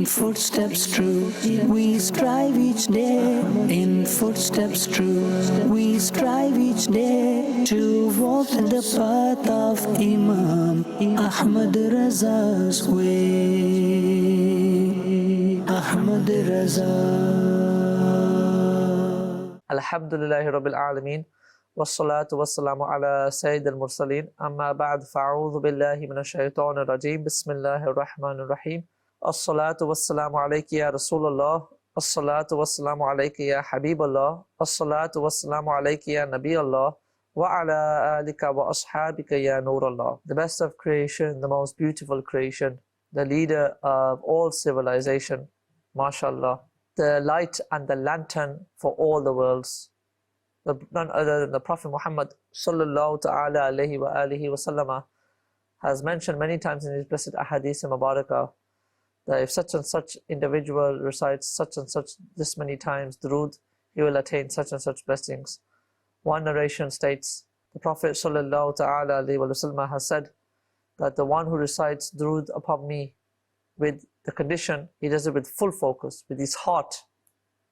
In footsteps true, we strive each day. In footsteps true, we strive each day to walk in the path of Imam Ahmad Raza's way. Ahmad Raza. Alhamdulillahi Rabbil Alameen. Wassalatu wassalamu ala Sayyid al-Mursaleen. Amma ba'd, fa'udhu billahi minash shaitanir rajeem. Bismillahir Rahmanir Rahim. As-salatu wassalamu alayki ya Rasulullah. As-salatu wassalamu alayki ya Habiballah. As-salatu wassalamu alayki ya Nabiyallah. Wa ala alika wa ashabika ya Nurallah. The best of creation, the most beautiful creation, the leader of all civilization, mashallah, the light and the lantern for all the worlds. None other than the Prophet Muhammad sallallahu ta'ala alayhi wa alihi wa sallama has mentioned many times in his blessed ahadith mubarakah that if such and such individual recites such and such this many times durood, he will attain such and such blessings. One narration states, the Prophet sallallahu ta'ala alayhi wa sallama has said that the one who recites durood upon me with the condition, he does it with full focus, with his heart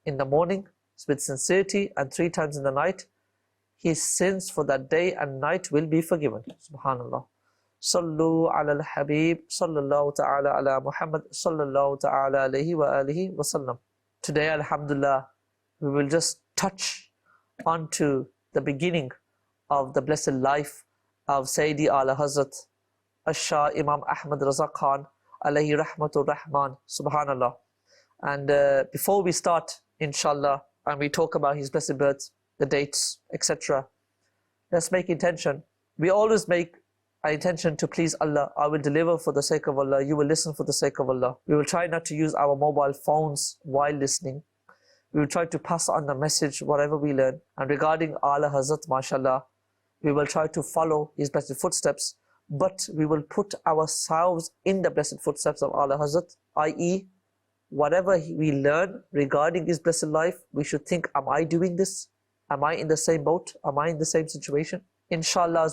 in the morning, with sincerity, and 3 times in the night, his sins for that day and night will be forgiven. Subhanallah. Sallu ala al-Habib, sallallahu ta'ala ala Muhammad, sallallahu ta'ala alayhi wa alihi wa sallam. Today, alhamdulillah, we will just touch onto the beginning of the blessed life of Sayyidi Ala Hazrat Ash-Shah Imam Ahmad Raza Khan, alayhi rahmatur rahman, subhanallah. And before we start, inshallah, and we talk about his blessed birth, the dates, etc., let's make intention. We always make our intention to please Allah. I will deliver for the sake of Allah. You will listen for the sake of Allah. We will try not to use our mobile phones while listening. We will try to pass on the message, whatever we learn. And regarding Ala Hazrat, mashallah, we will try to follow his blessed footsteps, but we will put ourselves in the blessed footsteps of Ala Hazrat, i.e., whatever we learn regarding his blessed life, we should think, am I doing this? Am I in the same boat? Am I in the same situation? Inshallah,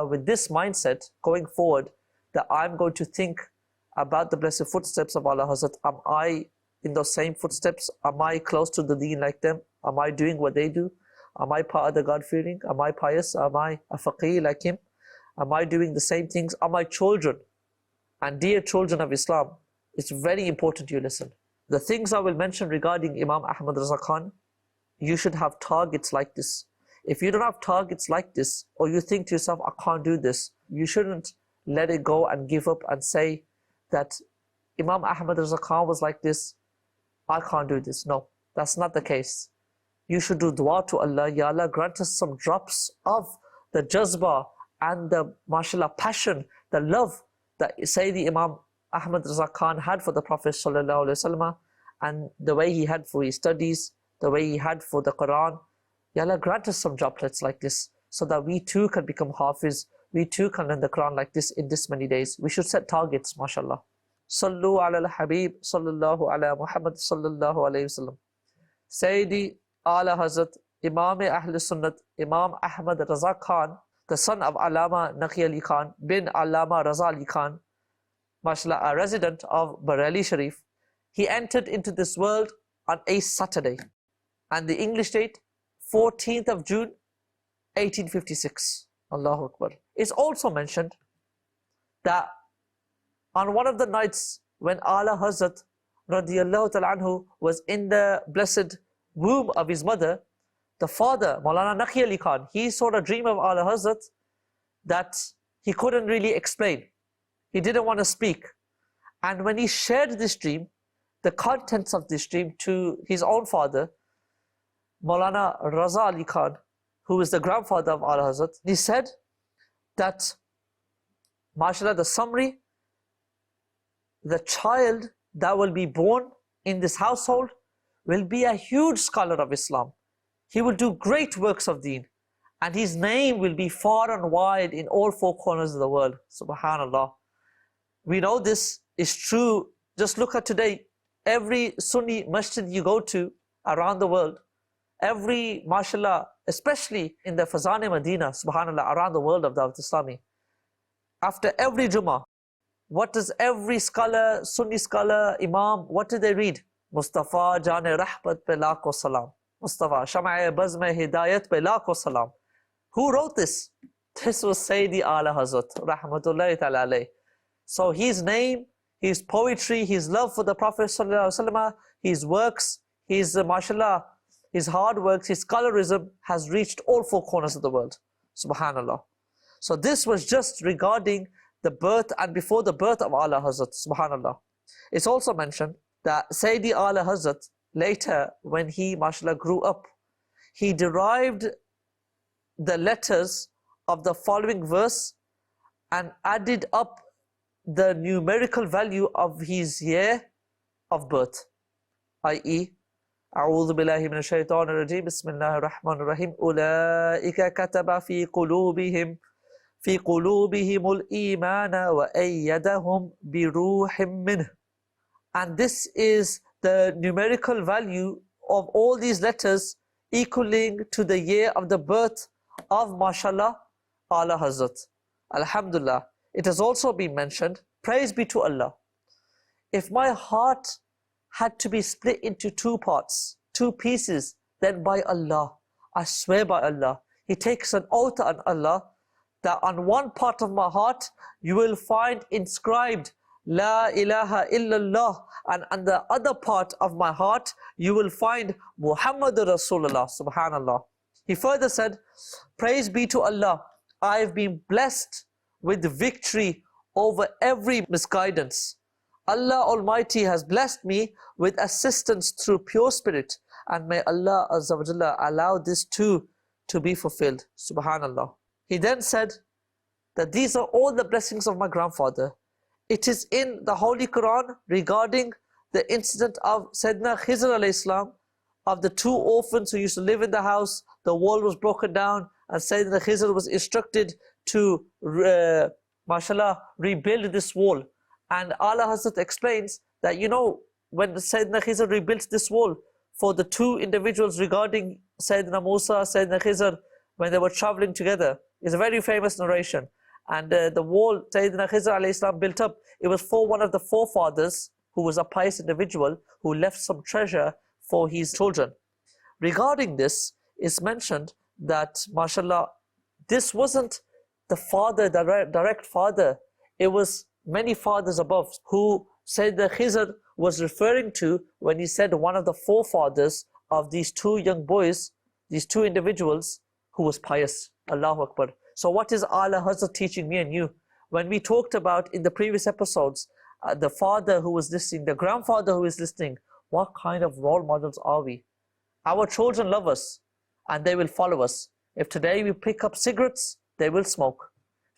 with this mindset going forward, that I'm going to think about the blessed footsteps of Allah Hazrat. Am I in those same footsteps? Am I close to the deen like them? Am I doing what they do? Am I part of the God-fearing? Am I pious? Am I a faqih like him? Am I doing the same things? Am I children? And dear children of Islam, it's very important you listen. The things I will mention regarding Imam Ahmad Raza Khan, you should have targets like this. If you don't have targets like this, or you think to yourself, I can't do this, you shouldn't let it go and give up and say that Imam Ahmad Raza Khan was like this, I can't do this. No, that's not the case. You should do dua to Allah. Ya Allah, grant us some drops of the jazba and the, mashallah, passion, the love that Sayyidi Imam Ahmad Raza Khan had for the Prophet sallallahu alaihi wasallam, and the way he had for his studies, the way he had for the Quran. Ya Allah, grant us some droplets like this, so that we too can become Hafiz, we too can learn the Quran like this in this many days. We should set targets, mashallah. Sallu ala al-Habib, sallallahu ala Muhammad, sallallahu alayhi wasallam. Sayyidi Ala Hazrat, Imam Ahl Sunnat, Imam Ahmad Raza Khan, the son of Allama Naqi Ali Khan bin Allama Raza Ali Khan, mashallah, a resident of Bareilly Sharif. He entered into this world on a Saturday, and the English date 14th of June 1856. Allahu Akbar. It's also mentioned that on one of the nights when Ala Hazrat radiyallahu ta'ala anhu was in the blessed womb of his mother, the father, Maulana Naqi Ali Khan, he saw a dream of Ala Hazrat that he couldn't really explain. He didn't want to speak. And when he shared this dream, the contents of this dream, to his own father, Maulana Raza Ali Khan, who is the grandfather of Ala Hazrat, he said that, mashallah, the summary, the child that will be born in this household will be a huge scholar of Islam. He will do great works of deen, and his name will be far and wide in all 4 corners of the world. Subhanallah. We know this is true. Just look at today. Every Sunni masjid you go to around the world, every, mashallah, especially in the Fazan-e Medina, subhanallah, around the world of Dawat Islami, after every Jummah, what does every scholar, Sunni scholar, imam, what do they read? Mustafa Jane Rahmat pe lakho salam. Mustafa, Sham'a Bazme Hidayat pe lakho salam. Who wrote this? This was Sayyidi Ala Hazrat, Rahmatullahi Ta'ala alayh. So his name, his poetry, his love for the Prophet Sallallahu Alaihi Wasallam, his works, his mashallah, his hard works, his scholarism has reached all four corners of the world. Subhanallah. So this was just regarding the birth and before the birth of Ala Hazrat. Subhanallah. It's also mentioned that Sayyidi Ala Hazrat, later when he, mashallah, grew up, he derived the letters of the following verse and added up the numerical value of his year of birth, i.e. أعوذ بالله من الشيطان الرجيم بسم الله الرحمن الرحيم أولئك كتب في قلوبهم الإيمان وأيدهم بروح منه. And this is the numerical value of all these letters equaling to the year of the birth of mashallah Ala Hazrat. Alhamdulillah. It has also been mentioned, praise be to Allah, if my heart had to be split into two parts, two pieces, then by Allah, I swear by Allah, he takes an oath on Allah that on one part of my heart you will find inscribed La ilaha illallah, and on the other part of my heart you will find Muhammadur Rasulullah. Subhanallah. He further said, praise be to Allah, I have been blessed with victory over every misguidance. Allah Almighty has blessed me with assistance through pure spirit, and may Allah Azza wa Jalla allow this too to be fulfilled. Subhanallah. He then said that these are all the blessings of my grandfather. It is in the Holy Quran regarding the incident of Sayyidina Khizr alayhi salam, of the two orphans who used to live in the house. The wall was broken down and Sayyidina Khizr was instructed to mashallah rebuild this wall. And Ala Hazrat explains that, you know, when Sayyidina Khizr rebuilt this wall for the two individuals regarding Sayyidina Musa, Sayyidina Khizr, when they were traveling together, is a very famous narration. And the wall Sayyidina Khizr alayhi salam built up, it was for one of the forefathers who was a pious individual who left some treasure for his children. Regarding this, it's mentioned that, mashallah, this wasn't the father, direct father. It was many fathers above who Sayyidina Khizr was referring to when he said one of the forefathers of these two young boys, these two individuals, who was pious. Allahu Akbar. So what is Ala Hazrat teaching me and you? When we talked about in the previous episodes, the father who was listening, the grandfather who is listening, what kind of role models are we? Our children love us and they will follow us. If today we pick up cigarettes, they will smoke.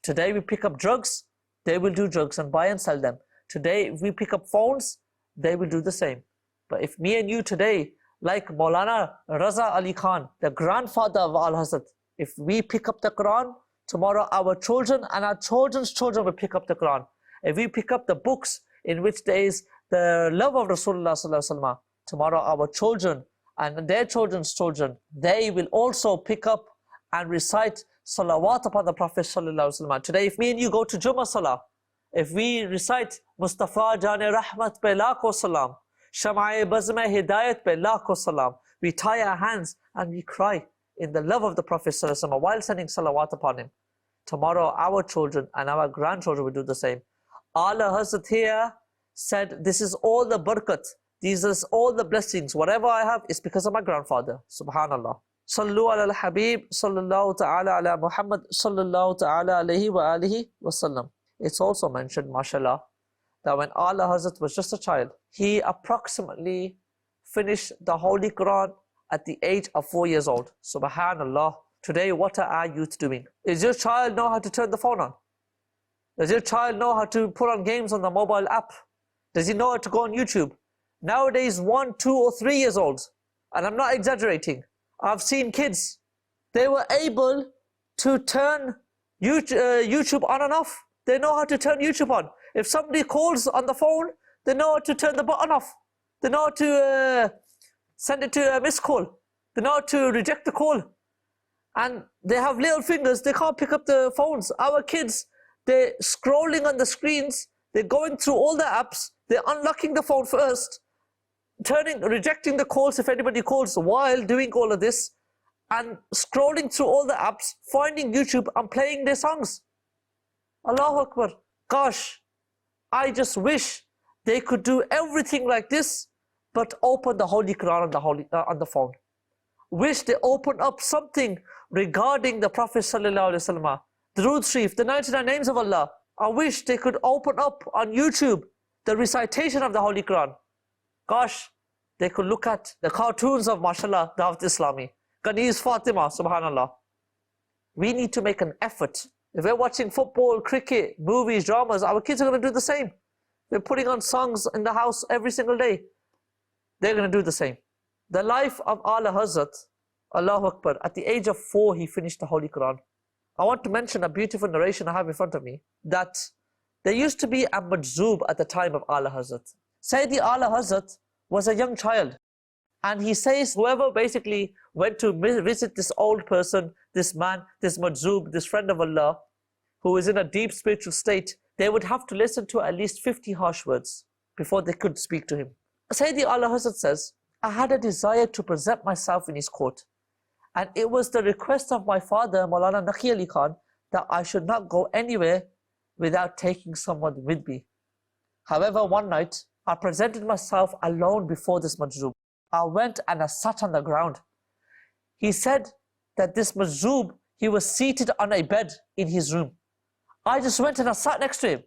Today we pick up drugs, they will do drugs and buy and sell them. Today if we pick up phones, they will do the same. But if me and you today, like Maulana Raza Ali Khan, the grandfather of Al Hazrat, if we pick up the Quran, tomorrow our children and our children's children will pick up the Quran. If we pick up the books in which there is the love of Rasulullah Sallallahu Alaihi Wasallam, tomorrow our children and their children's children, they will also pick up and recite salawat upon the Prophet Sallallahu Alaihi Wasallam. Today, if me and you go to Jummah Salah, if we recite Mustafa Jane Rahmat pe lakho salam, Sham'a Bazme Hidayat pe lakho salam, we tie our hands and we cry in the love of the Prophet Sallallahu Alaihi Wasallam while sending salawat upon him. Tomorrow our children and our grandchildren will do the same. Ala Hazrat here said, this is all the barakat, these are all the blessings, whatever I have is because of my grandfather. Subhanallah. Sallu ala al-Habib, sallallahu ta'ala ala Muhammad, sallallahu ta'ala alayhi wa alihi wa sallam. It's also mentioned, mashallah, that when Ala Hazrat was just a child, he approximately finished the Holy Quran at the age of 4 years old. Subhanallah. Today, what are our youth doing? Does your child know how to turn the phone on? Does your child know how to put on games on the mobile app? Does he know how to go on YouTube? Nowadays, 1, 2 or 3 years old, and I'm not exaggerating, I've seen kids, they were able to turn YouTube on and off. They know how to turn YouTube on. If somebody calls on the phone, they know how to turn the button off. They know how to send it to a missed call. They know how to reject the call. And they have little fingers, they can't pick up the phones. Our kids, they're scrolling on the screens, They're going through all the apps, they're unlocking the phone first, rejecting the calls if anybody calls while doing all of this, and scrolling through all the apps, finding YouTube and playing their songs. Allahu Akbar. Gosh, I just wish they could do everything like this, but open the Holy Quran on the phone. Wish they open up something regarding the Prophet Sallallahu Alaihi Wasallam, Durood Sharif, the 99 names of Allah. I wish they could open up on YouTube the recitation of the Holy Quran. Gosh, they could look at the cartoons of, mashallah, Dawat Islami, Ghani's Fatima, subhanallah. We need to make an effort. If we're watching football, cricket, movies, dramas, our kids are going to do the same. They're putting on songs in the house every single day. They're going to do the same. The life of Ala Hazrat, Allahu Akbar, at the age of 4, he finished the Holy Quran. I want to mention a beautiful narration I have in front of me, that there used to be a majzoob at the time of Ala Hazrat. Sayyidi Ala Hazrat was a young child, and he says whoever basically went to visit this old person, this man, this majzoob, this friend of Allah, who is in a deep spiritual state, they would have to listen to at least 50 harsh words before they could speak to him. Sayyidi Ala Hazrat says, I had a desire to present myself in his court, and it was the request of my father, Maulana Naqi Ali Khan, that I should not go anywhere without taking someone with me. However, one night, I presented myself alone before this majzoob. I went and I sat on the ground. He said that this majzoob, he was seated on a bed in his room. I just went and I sat next to him.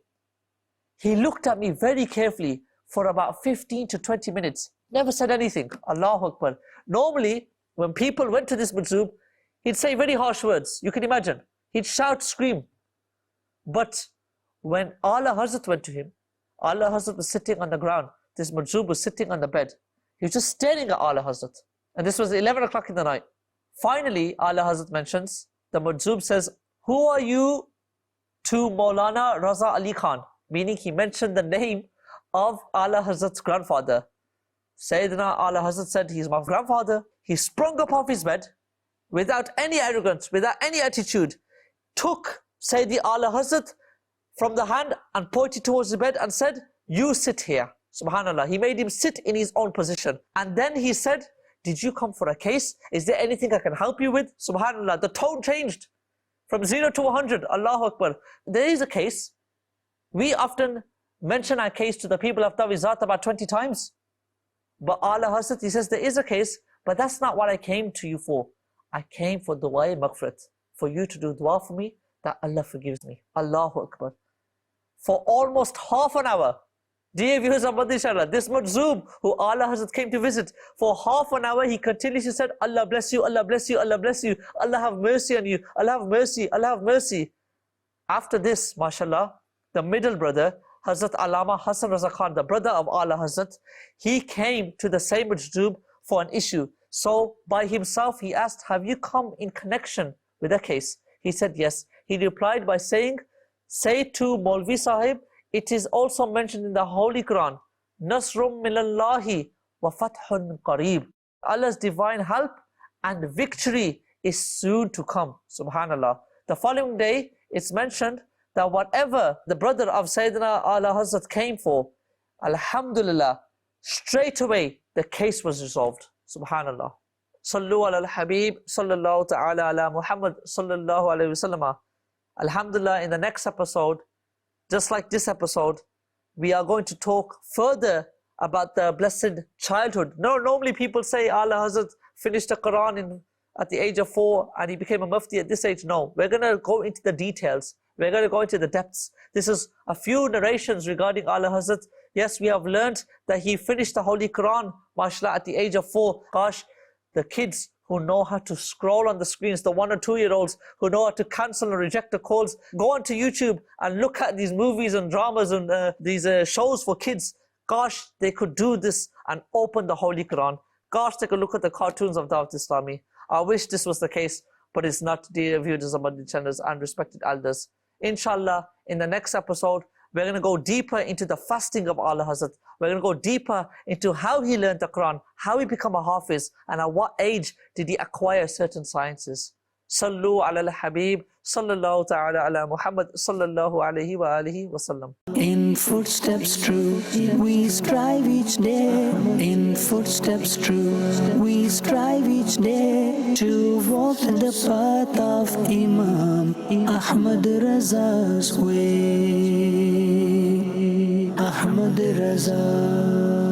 He looked at me very carefully for about 15 to 20 minutes. Never said anything. Allahu Akbar. Normally, when people went to this majzoob, he'd say very harsh words. You can imagine. He'd shout, scream. But when Ala Hazrat went to him, Ala Hazrat was sitting on the ground. This majzoob was sitting on the bed. He was just staring at Ala Hazrat. And this was 11 o'clock in the night. Finally, Ala Hazrat mentions, the majzoob says, who are you to Maulana Raza Ali Khan? Meaning he mentioned the name of Ala Hazrat's grandfather. Sayyidina Ala Hazrat said, he's my grandfather. He sprung up off his bed without any arrogance, without any attitude, took Sayyidi Ala Hazrat from the hand and pointed towards the bed and said, you sit here. Subhanallah. He made him sit in his own position. And then he said, did you come for a case? Is there anything I can help you with? Subhanallah. The tone changed from 0 to 100. Allahu Akbar. There is a case. We often mention our case to the people of Tawizat about 20 times. But Ala Hazrat, he says, there is a case, but that's not what I came to you for. I came for dua maghfirat, for you to do dua for me, that Allah forgives me. Allahu Akbar. For almost half an hour, dear viewers of Madani Channel, this majzoob who Ala Hazrat came to visit, for half an hour he continuously said, Allah bless you, Allah bless you, Allah bless you, Allah have mercy on you, Allah have mercy, Allah have mercy. After this, mashallah, the middle brother, Hazrat Allama Hassan Raza Khan, the brother of Ala Hazrat, he came to the same majzoob for an issue. So by himself he asked, have you come in connection with a case? He said yes. He replied by saying, say to Maulvi Sahib, it is also mentioned in the Holy Quran, Nasrum minallahi wa fathun qareeb. Allah's divine help and victory is soon to come. Subhanallah. The following day, it's mentioned that whatever the brother of Sayyidina Ala Hazrat came for, Alhamdulillah, straight away the case was resolved. Subhanallah. Sallu ala al-Habib, sallallahu ta'ala ala Muhammad, sallallahu alayhi wa sallam. Alhamdulillah, in the next episode, just like this episode, we are going to talk further about the blessed childhood. No, normally people say Ala Hazrat finished the Quran at the age of 4 and he became a mufti at this age. No, we're going to go into the details. We're going to go into the depths. This is a few narrations regarding Ala Hazrat. Yes, we have learned that he finished the Holy Quran, mashallah, at the age of 4. Gosh, the kids who know how to scroll on the screens, the 1 or 2 year olds who know how to cancel and reject the calls, go onto YouTube and look at these movies and dramas and these shows for kids. Gosh, they could do this and open the Holy Quran. Gosh, they could look at the cartoons of Dawat Islami. I wish this was the case, but it's not, dear viewers of Madani channels and respected elders. Inshallah, in the next episode, we're going to go deeper into the fasting of Ala Hazrat. We're going to go deeper into how he learned the Quran, how he became a Hafiz, and at what age did he acquire certain sciences. Sallu ala al-Habib, sallallahu ta'ala ala Muhammad, sallallahu alayhi wa alihi wa sallam. footsteps true. We strive each day in footsteps true. We strive each day to walk in the path of Imam Ahmad Raza's way. Ahmad Raza.